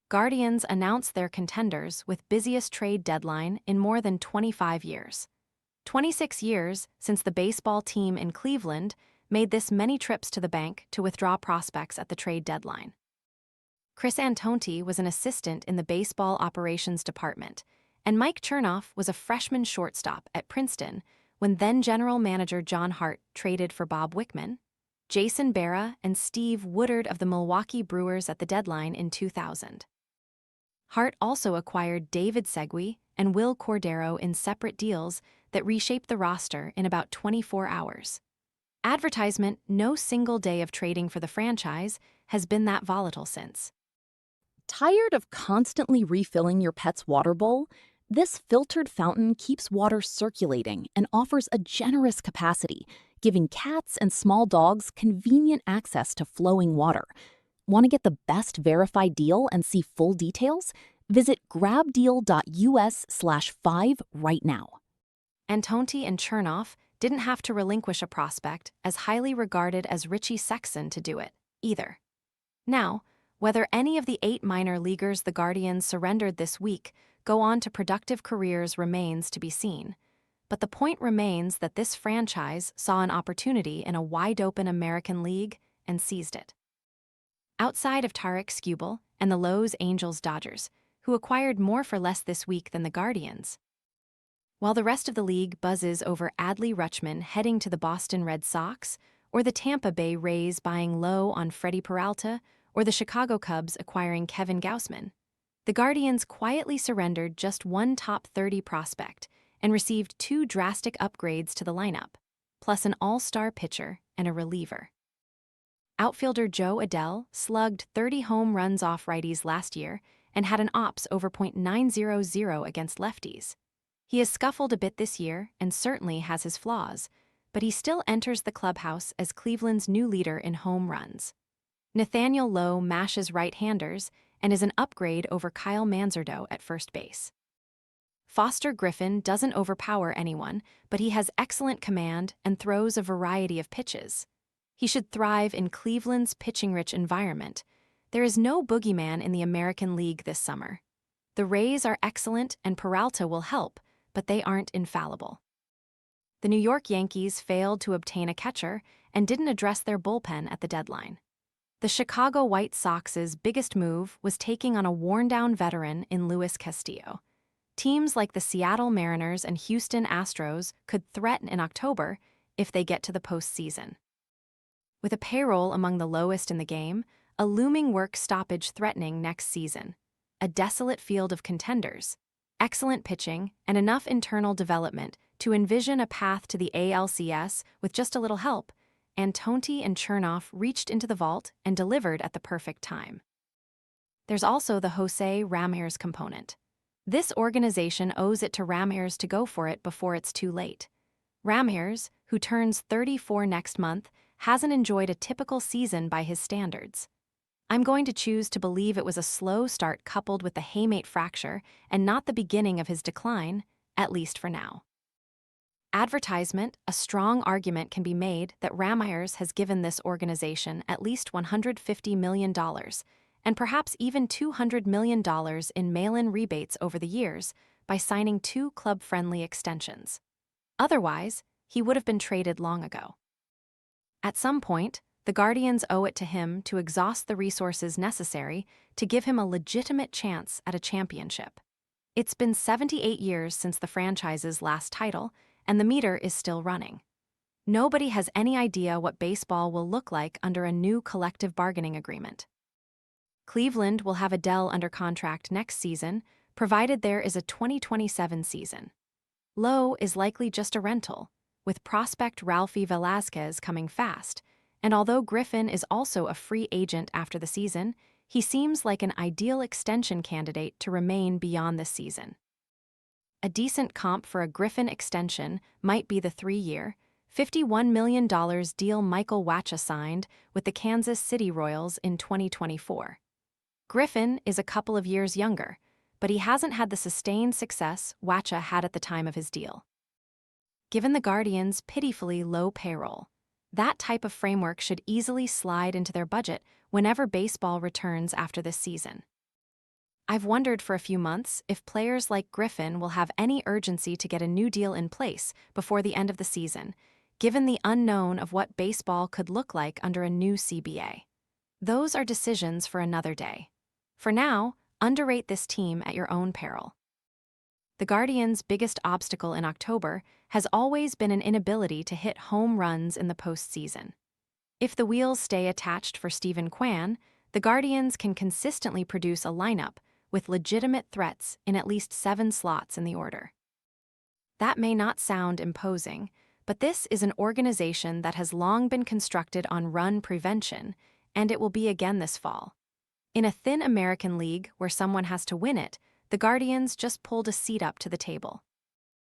Guardians announced their contenders with busiest trade deadline in more than 25 years. 26 years since the baseball team in Cleveland made this many trips to the bank to withdraw prospects at the trade deadline. Chris Antonetti was an assistant in the baseball operations department, and Mike Chernoff was a freshman shortstop at Princeton when then-general manager John Hart traded for Bob Wickman, Bere and Steve Woodard of the Milwaukee Brewers at the deadline in 2000. Hart also acquired David Segui and Cordero in separate deals that reshaped the roster in about 24 hours. Advertisement No single day of trading for the franchise has been that volatile since. Tired of constantly refilling your pet's water bowl? This filtered fountain keeps water circulating and offers a generous capacity, giving cats and small dogs convenient access to flowing water. Want to get the best verified deal and see full details? Visit grabdeal.us/5 right now. Antonetti and Chernoff didn't have to relinquish a prospect as highly regarded as Richie Sexson to do it, either. Now, whether any of the 8 minor leaguers the Guardians surrendered this week go on to productive careers remains to be seen. But the point remains that this franchise saw an opportunity in a wide-open American League and seized it. Outside of Tarek Skubal and the Los Angeles Dodgers, who acquired more for less this week than the Guardians, while the rest of the league buzzes over Adley Rutschman heading to the Boston Red Sox, or the Tampa Bay Rays buying low on Freddie Peralta, or the Chicago Cubs acquiring Kevin Gausman, the Guardians quietly surrendered just one top 30 prospect and received 2 drastic upgrades to the lineup, plus an all-star pitcher and a reliever. Outfielder Joe Adell slugged 30 home runs off righties last year and had an OPS over .900 against lefties. He has scuffled a bit this year and certainly has his flaws, but he still enters the clubhouse as Cleveland's new leader in home runs. Nathaniel Lowe mashes right-handers and is an upgrade over Kyle Manzardo at first base. Foster Griffin doesn't overpower anyone, but he has excellent command and throws a variety of pitches. He should thrive in Cleveland's pitching-rich environment. There is no boogeyman in the American League this summer. The Rays are excellent and Peralta will help, but they aren't infallible. The New York Yankees failed to obtain a catcher and didn't address their bullpen at the deadline. The Chicago White Sox's biggest move was taking on a worn-down veteran in Luis Castillo. Teams like the Seattle Mariners and Houston Astros could threaten in October if they get to the postseason. With a payroll among the lowest in the game, a looming work stoppage threatening next season, a desolate field of contenders, excellent pitching, and enough internal development to envision a path to the ALCS with just a little help, Antonetti and Chernoff reached into the vault and delivered at the perfect time. There's also the Jose Ramírez component. This organization owes it to Ramírez to go for it before it's too late. Ramírez, who turns 34 next month, hasn't enjoyed a typical season by his standards. I'm going to choose to believe it was a slow start coupled with the hamate fracture and not the beginning of his decline, at least for now. Advertisement, a strong argument can be made that Ramírez has given this organization at least $150 million, and perhaps even $200 million in mail-in rebates over the years by signing 2 club-friendly extensions. Otherwise, he would have been traded long ago. At some point, the Guardians owe it to him to exhaust the resources necessary to give him a legitimate chance at a championship. It's been 78 years since the franchise's last title, and the meter is still running. Nobody has any idea what baseball will look like under a new collective bargaining agreement. Cleveland will have Adell under contract next season, provided there is a 2027 season. Lowe is likely just a rental, with prospect Ralphie Velázquez coming fast, and although Griffin is also a free agent after the season, he seems like an ideal extension candidate to remain beyond this season. A decent comp for a Griffin extension might be the 3-year, $51 million deal Michael Wacha signed with the Kansas City Royals in 2024. Griffin is a couple of years younger, but he hasn't had the sustained success Wacha had at the time of his deal. Given the Guardians' pitifully low payroll, that type of framework should easily slide into their budget whenever baseball returns after this season. I've wondered for a few months if players like Griffin will have any urgency to get a new deal in place before the end of the season, given the unknown of what baseball could look like under a new CBA. Those are decisions for another day. For now, underrate this team at your own peril. The Guardians' biggest obstacle in October has always been an inability to hit home runs in the postseason. If the wheels stay attached for Stephen Kwan, the Guardians can consistently produce a lineup with legitimate threats in at least 7 slots in the order. That may not sound imposing, but this is an organization that has long been constructed on run prevention, and it will be again this fall. In a thin American League where someone has to win it, the Guardians just pulled a seat up to the table.